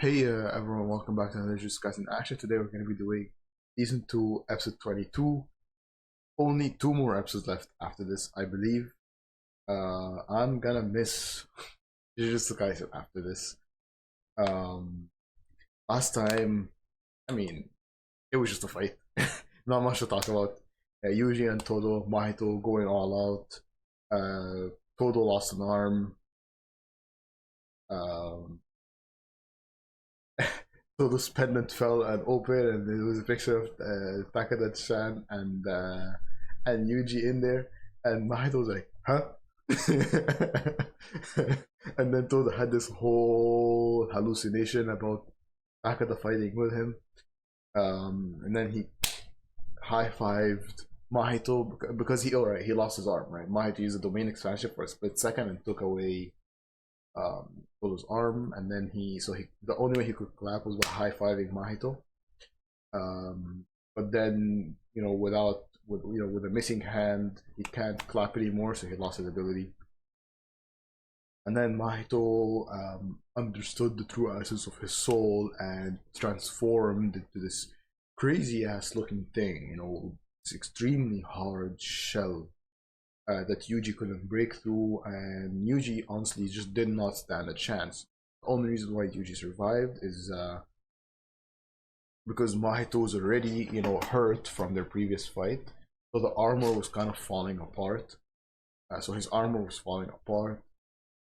Hey everyone, welcome back to another Jujutsu Kaisen Action. Today we're going to be doing Season 2, Episode 22. Only two more episodes left after this, I believe. I'm gonna miss Jujutsu Kaisen after this. Um, Last time, I mean, it was just a fight. Not much to talk about. Yuji and Todo, Mahito going all out. Todo lost an arm. Um, So this pendant fell and opened, and there was a picture of Takada-chan and Yuji in there, and Mahito was like, "Huh?" And then Toda had this whole hallucination about Takada fighting with him, and then he high-fived Mahito because he lost his arm, right? Mahito used the domain expansion for a split second and took away Solo's arm, and then the only way he could clap was by high-fiving Mahito. But then with a missing hand, he can't clap anymore, so he lost his ability. And then Mahito understood the true essence of his soul and transformed into this crazy ass looking thing, this extremely hard shell that Yuji couldn't break through, and Yuji honestly just did not stand a chance. The only reason why Yuji survived is because Mahito was already, hurt from their previous fight, so the armor was kind of falling apart. So his armor was falling apart.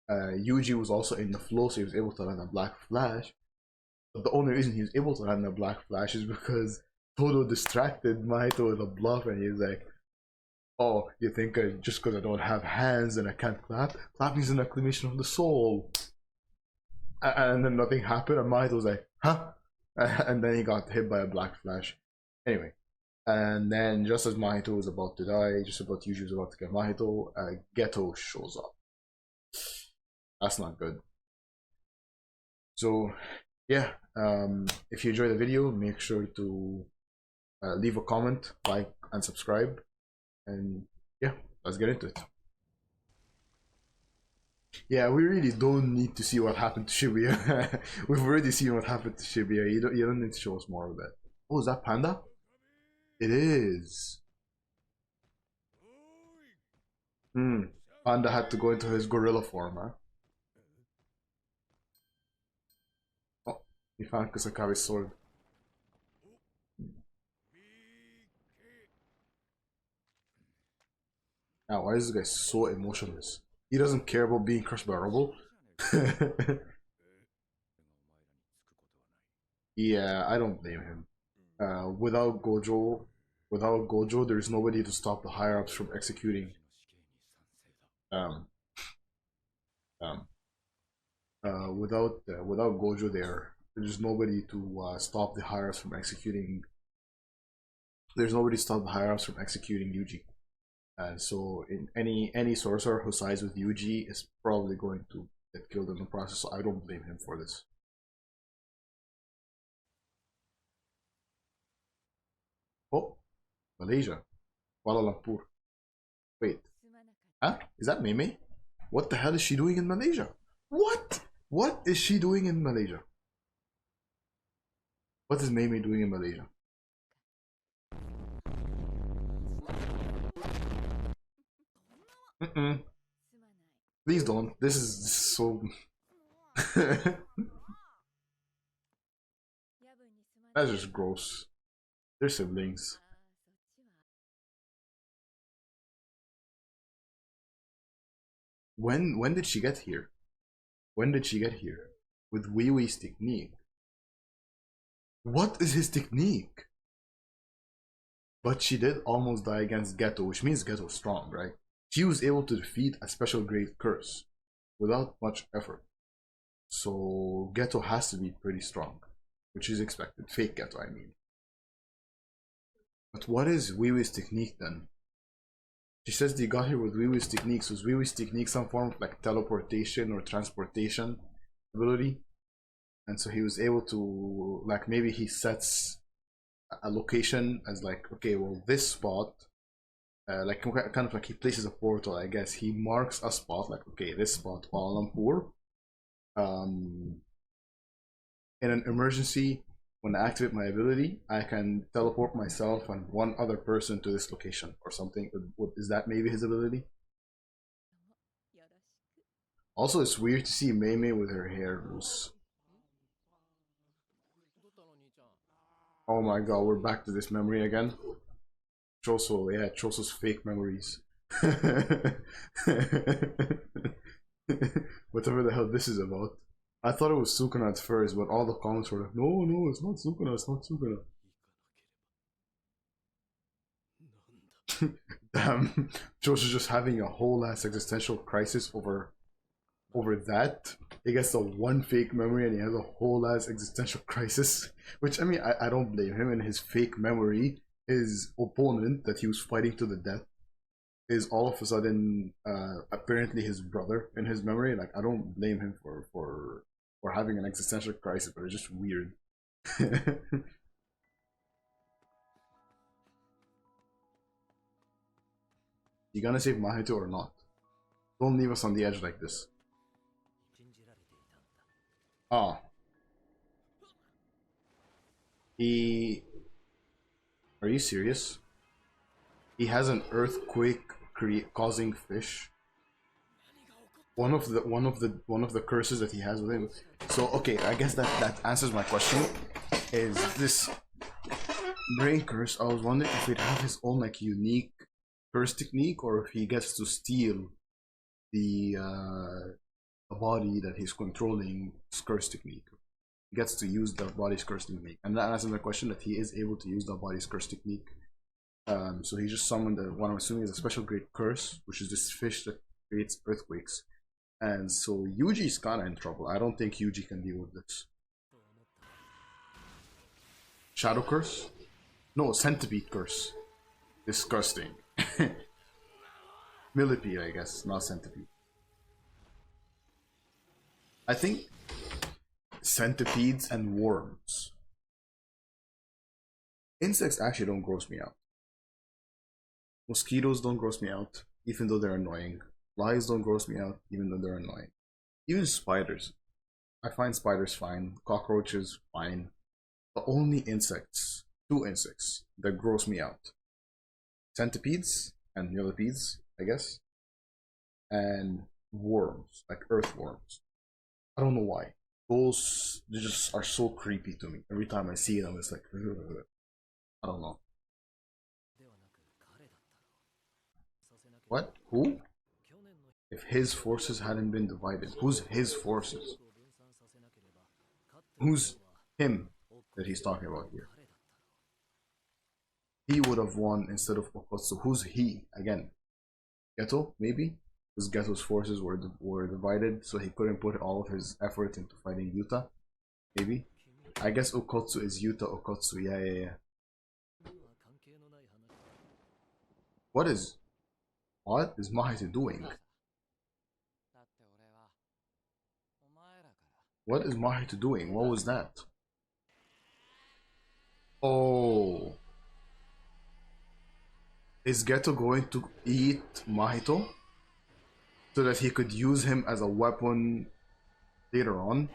Yuji was also in the flow, so he was able to land a Black Flash. But the only reason he was able to land a Black Flash is because Todo distracted Mahito with a bluff, and he was like, "Oh, you think just because I don't have hands and I can't clap? Clapping is an acclamation of the soul." And then nothing happened, and Mahito was like, "Huh?" And then he got hit by a Black Flash. Anyway, and then just as Mahito was about to die, just about Yuji was about to get Mahito, Geto shows up. That's not good. So, yeah, if you enjoyed the video, make sure to leave a comment, like, and subscribe. And yeah, let's get into it. Yeah, we really don't need to see what happened to Shibuya. We've already seen what happened to Shibuya. You don't need to show us more of that. Oh, is that Panda? It is. Panda had to go into his gorilla form, huh? Oh, he found Kusakabe's sword. Now, why is this guy so emotionless? He doesn't care about being crushed by rubble. Yeah, I don't blame him. Without Gojo, there's nobody to stop the higher ups from executing. Um, um, without Gojo there's nobody to stop the higher ups from executing. There's nobody to stop the higher ups from executing Yuji. And so, in any sorcerer who sides with Yuji is probably going to get killed in the process. So I don't blame him for this. Oh, Malaysia, Kuala Lumpur. Wait, huh? Is that Meme? What the hell is she doing in Malaysia? What? What is she doing in Malaysia? What is Meme doing in Malaysia? Please don't. This is so. That's just gross. They're siblings. When did she get here? When did she get here? With Wee Wee's technique. What is his technique? But she did almost die against Geto, which means Geto's strong, right? She was able to defeat a special grade curse without much effort. So Geto has to be pretty strong, which is expected. Fake Geto, I mean. But what is Wee Wee's technique then? She says they got here with Wee Wee's technique. So is Wee Wee's technique some form of like teleportation or transportation ability? And so he was able to, like, maybe he sets a location as like, okay, well, this spot, like kind of like he places a portal, I guess. He marks a spot, like, okay, this spot, Kuala Lumpur. in an emergency, when I activate my ability, I can teleport myself and one other person to this location or something. Is that maybe his ability? Also, it's weird to see Mei Mei with her hair loose. Oh my god, we're back to this memory again. Choso, yeah, Choso's fake memories. Whatever the hell this is about. I thought it was Sukuna at first, but all the comments were like, no, no, it's not Sukuna, it's not Sukuna. Damn, Choso's just having a whole ass existential crisis over that. He gets the one fake memory and he has a whole ass existential crisis. Which, I mean, I don't blame him. And his fake memory, his opponent that he was fighting to the death, is all of a sudden apparently his brother in his memory. Like, I don't blame him for having an existential crisis, but it's just weird. You gonna save Mahito or not? Don't leave us on the edge like this. Ah. He... Are you serious? He has an earthquake causing fish. One of the curses that he has with him. So okay, I guess that answers my question. Is this brain curse? I was wondering if he'd have his own like unique curse technique, or if he gets to steal the body that he's controlling curse technique. He gets to use the body's curse technique, and that answers the question that he is able to use the body's curse technique. So he just summoned what I'm assuming is a special great curse, which is this fish that creates earthquakes. And so Yuji's kinda in trouble. I don't think Yuji can deal with this. Shadow curse? No, centipede curse. Disgusting. Millipede, I guess, not centipede. I think centipedes and worms. Insects actually don't gross me out. Mosquitoes don't gross me out, even though they're annoying. Flies don't gross me out, even though they're annoying. Even spiders. I find spiders fine. Cockroaches, fine. The only insects, two insects, that gross me out. Centipedes and millipedes, I guess. And worms, like earthworms. I don't know why. Those they just are so creepy to me. Every time I see them, it's like, ugh. I don't know. What? Who? If his forces hadn't been divided, who's his forces? Who's him that he's talking about here? He would have won instead of Okotsu. Who's he again? Geto, maybe? Because Geto's forces were divided, so he couldn't put all of his effort into fighting Yuta. Maybe. I guess Okotsu is Yuta Okotsu. Yeah. What is Mahito doing? What is Mahito doing? What was that? Oh. Is Geto going to eat Mahito so that he could use him as a weapon later on?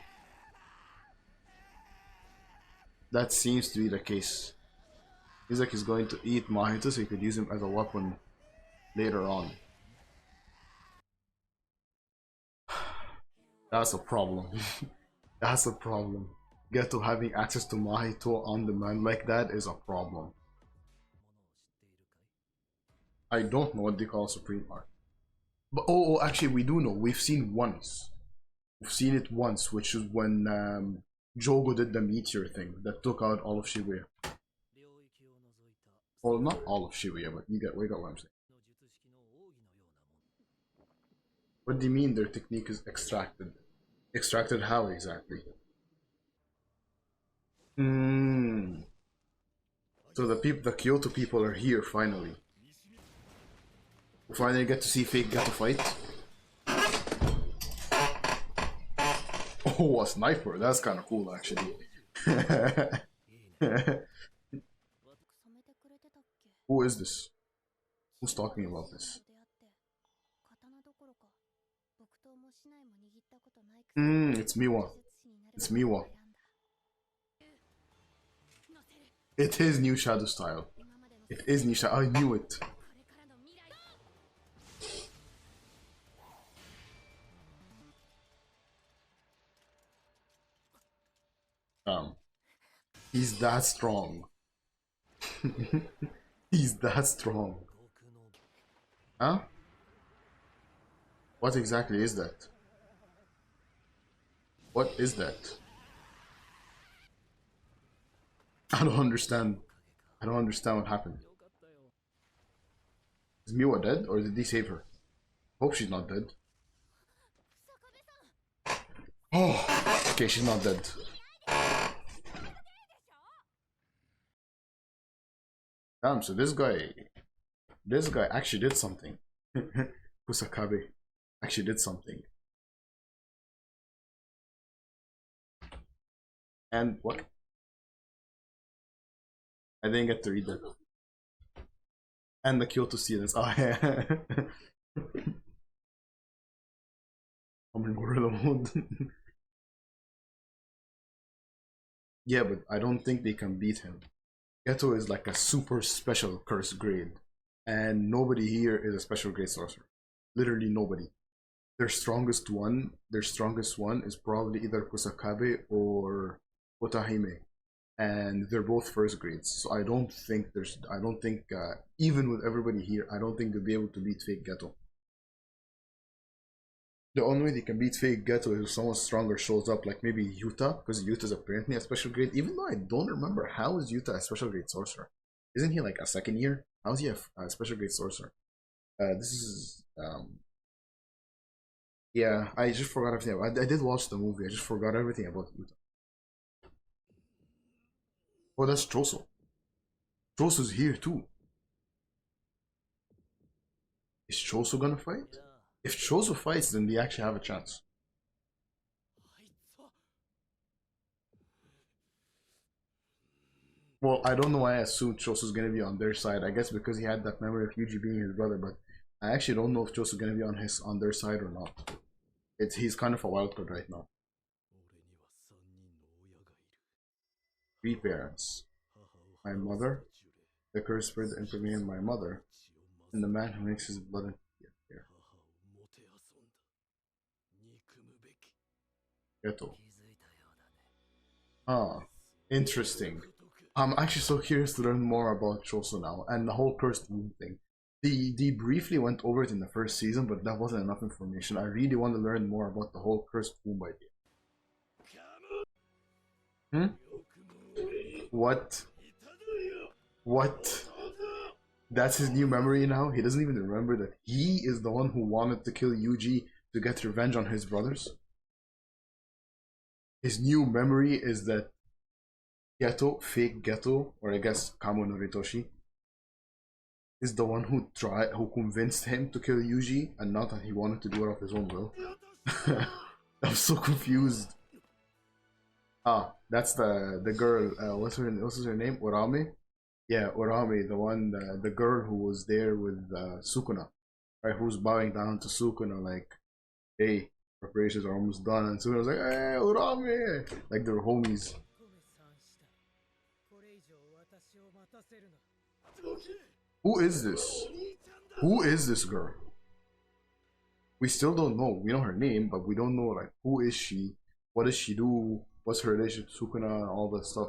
That seems to be the case. He's like he's going to eat Mahito so he could use him as a weapon later on. That's a problem. That's a problem. Geto having access to Mahito on demand like that is a problem. I don't know what they call Supreme Art. But actually we do know. We've seen once. We've seen it once, which is when Jogo did the meteor thing that took out all of Shibuya. Well, not all of Shibuya, but we got what I'm saying. What do you mean their technique is extracted? Extracted how exactly? So the Kyoto people are here finally. We finally get to see fake Geto fight. Oh, a sniper. That's kind of cool, actually. Who is this? Who's talking about this? It's Miwa. It's Miwa. It is new shadow style. It is new shadow. I knew it. He's that strong. He's that strong. Huh? What exactly is that? What is that? I don't understand. I don't understand what happened. Is Miwa dead or did he save her? Hope she's not dead. Oh, okay, she's not dead. Damn, so this guy actually did something. Kusakabe actually did something. And what? I didn't get to read that. And the Kyoto students. Oh yeah. I'm in gorilla mode. Yeah, but I don't think they can beat him. Geto is like a super special curse grade. And nobody here is a special grade sorcerer. Literally nobody. Their strongest one is probably either Kusakabe or Otahime. And they're both first grades. So I don't think even with everybody here, I don't think they'll be able to beat fake Geto. The only way they can beat fake Geto is if someone stronger shows up, like maybe Yuta, because Yuta's apparently a special grade, even though I don't remember how is Yuta a special grade sorcerer. Isn't he like a second year? How is he a special grade sorcerer? This is yeah, I just forgot everything. I did watch the movie, I just forgot everything about Yuta. Oh, that's Choso. Choso's here too. Is Choso gonna fight? If Choso fights, then they actually have a chance. Well, I don't know why I assumed Choso's gonna be on their side. I guess because he had that memory of Yuji being his brother, but I actually don't know if Choso's gonna be on their side or not. He's kind of a wild card right now. 3 parents. My mother, the cursed spirit that impregnated my mother, and the man who makes his blood here. Geto. Ah, interesting. I'm actually so curious to learn more about Choso now and the whole cursed womb thing. They briefly went over it in the first season, but that wasn't enough information. I really want to learn more about the whole cursed womb idea. Hmm? What? What? That's his new memory now? He doesn't even remember that he is the one who wanted to kill Yuji to get revenge on his brothers? His new memory is that Geto, fake Geto, or I guess Kamo no Ritoshi, is the one who convinced him to kill Yuji, and not that he wanted to do it of his own will. I'm so confused. Ah, that's the girl. What's her name? Uraume. Yeah, Uraume, the girl who was there with Sukuna, right? Who's bowing down to Sukuna, like, hey, preparations are almost done, and Sukuna was like, hey, Uraume, like they're homies. Who is this? Who is this girl? We still don't know. We know her name, but we don't know like who is she, what does she do, what's her relationship to Sukuna, and all that stuff.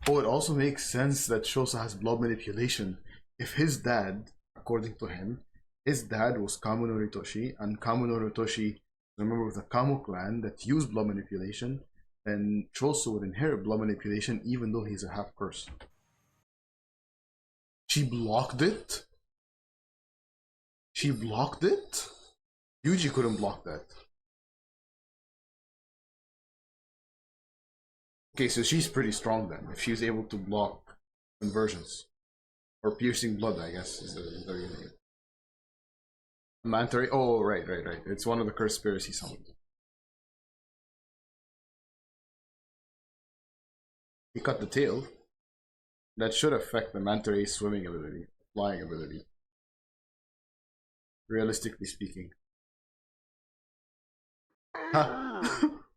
Oh, it also makes sense that Choso has blood manipulation. If his dad, according to him, his dad was Kamo no Ritoshi, and Kamo no Ritoshi, a member of the Kamo clan that used blood manipulation, then Choso would inherit blood manipulation even though he's a half curse. She blocked it? She blocked it? Yuji couldn't block that. Okay, so she's pretty strong then, if she's able to block conversions. Or piercing blood, I guess, is the real name. Manta Ray? Oh, right. It's one of the cursed spirits he summoned. He cut the tail. That should affect the Manta Ray's swimming ability, flying ability. Realistically speaking. Huh?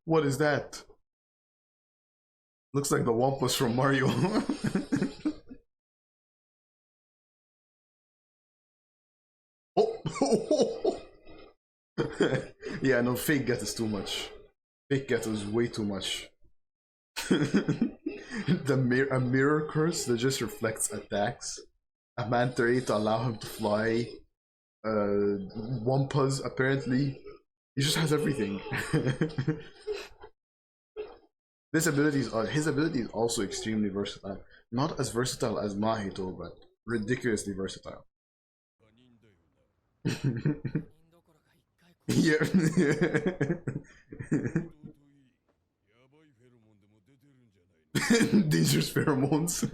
What is that? Looks like the Wampus from Mario. Oh! Yeah, no, fake Geto is too much. Fake Geto is way too much. A mirror curse that just reflects attacks. A manta ray to allow him to fly. Wampas apparently. He just has everything. His ability is also extremely versatile. Not as versatile as Mahito, but ridiculously versatile. Yeah. Dangerous pheromones.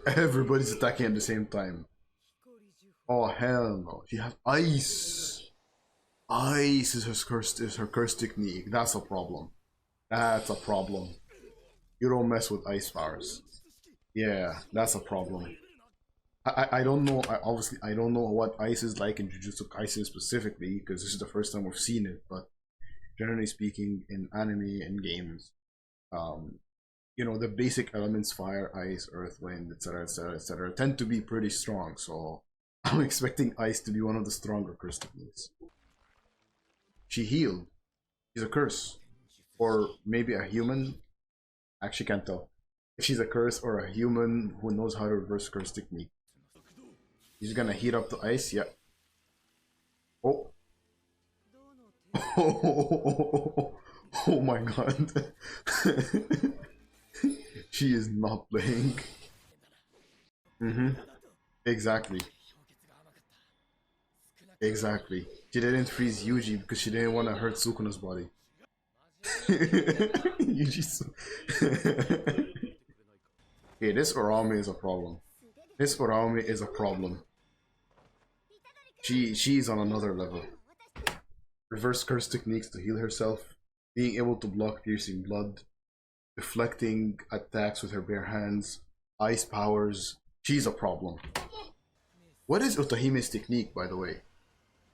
Everybody's attacking at the same time. Oh hell no! She has ice. Ice is her curse technique. That's a problem. That's a problem. You don't mess with ice powers. Yeah, that's a problem. I don't know. Obviously I don't know what ice is like in Jujutsu Kaisen specifically because this is the first time we've seen it. But generally speaking, in anime and games, um, you know the basic elements fire, ice, earth, wind, etc., etc., etc., tend to be pretty strong. So I'm expecting ice to be one of the stronger curse techniques. She healed. She's a curse, or maybe a human. Actually, can't tell if she's a curse or a human who knows how to reverse curse technique. He's gonna heat up the ice. Yeah. Oh. Oh, oh my god. She is not playing. Mm-hmm. Exactly. Exactly. She didn't freeze Yuji because she didn't want to hurt Sukuna's body. Yuji's. Okay, this Uraume is a problem. This Uraume is a problem. She's on another level. Reverse curse techniques to heal herself, being able to block piercing blood, deflecting attacks with her bare hands, ice powers. She's a problem. What is Otohime's technique, by the way?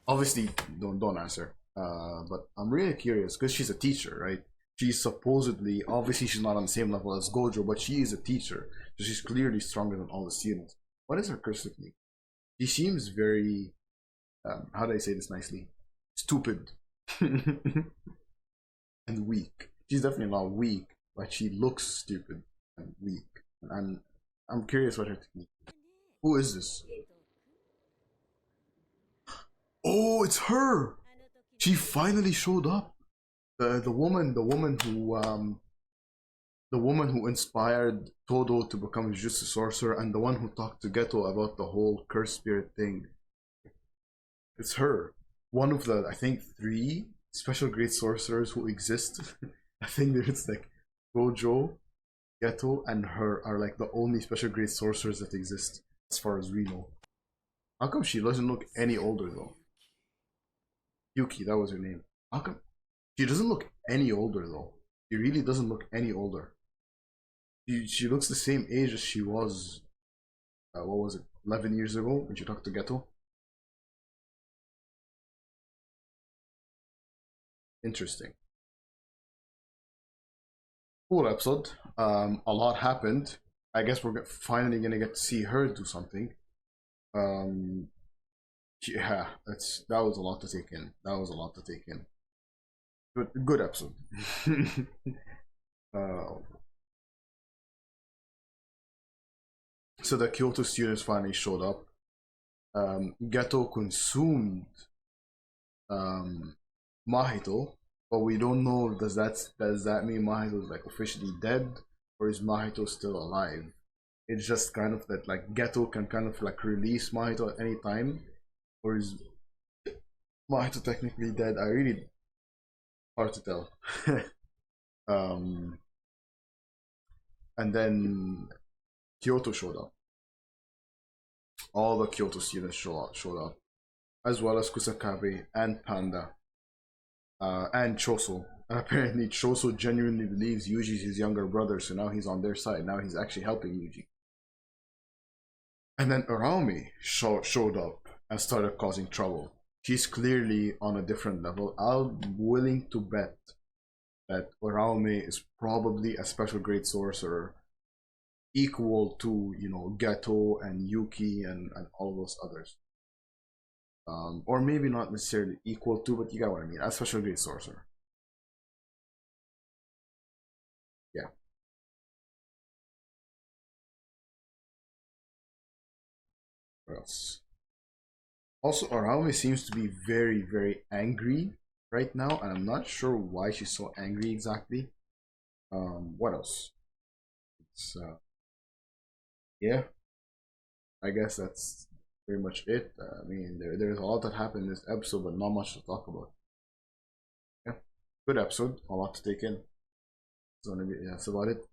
Obviously, don't answer. But I'm really curious because she's a teacher, right? She's supposedly, obviously, she's not on the same level as Gojo, but she is a teacher, so she's clearly stronger than all the students. What is her curse technique? She seems very, how do I say this nicely? Stupid and weak. She's definitely not weak, but she looks stupid and weak. And I'm curious what her technique is. Who is this? Oh, it's her! She finally showed up. The woman who inspired Todo to become a Jujutsu sorcerer and the one who talked to Geto about the whole curse spirit thing. It's her. One of the, I think, 3 special great sorcerers who exist. I think there's like Gojo, Geto, and her are like the only special great sorcerers that exist, as far as we know. How come she doesn't look any older though? Yuki, that was her name. How come she doesn't look any older though? She really doesn't look any older. She looks the same age as she was, what was it, 11 years ago when she talked to Geto? Interesting. Cool episode. A lot happened. I guess we're finally gonna get to see her do something. Um, yeah, that was a lot to take in. That was a lot to take in. Good episode. uh, so the Kyoto students finally showed up. Geto consumed Mahito, but we don't know does that mean Mahito is like officially dead or is Mahito still alive? It's just kind of that like Geto can kind of like release Mahito at any time, or is Mahito technically dead? I really hard to tell. And then Kyoto showed up. All the Kyoto students showed up, as well as Kusakabe and Panda, and Choso. And apparently, Choso genuinely believes Yuji is his younger brother, so now he's on their side. Now he's actually helping Yuji. And then Uraume showed up and started causing trouble. she's clearly on a different level. I'm willing to bet that Uraume is probably a special grade sorcerer equal to, you know, Geto and Yuki and all those others. Or maybe not necessarily equal to, but you got what I mean. A special grade sorcerer. Yeah. What else? Also, Uraume seems to be very, very angry right now, and I'm not sure why she's so angry exactly. What else? It's yeah, I guess that's pretty much it. I mean, there's a lot that happened in this episode, but not much to talk about. Yeah, good episode, a lot to take in. So yeah, that's about it.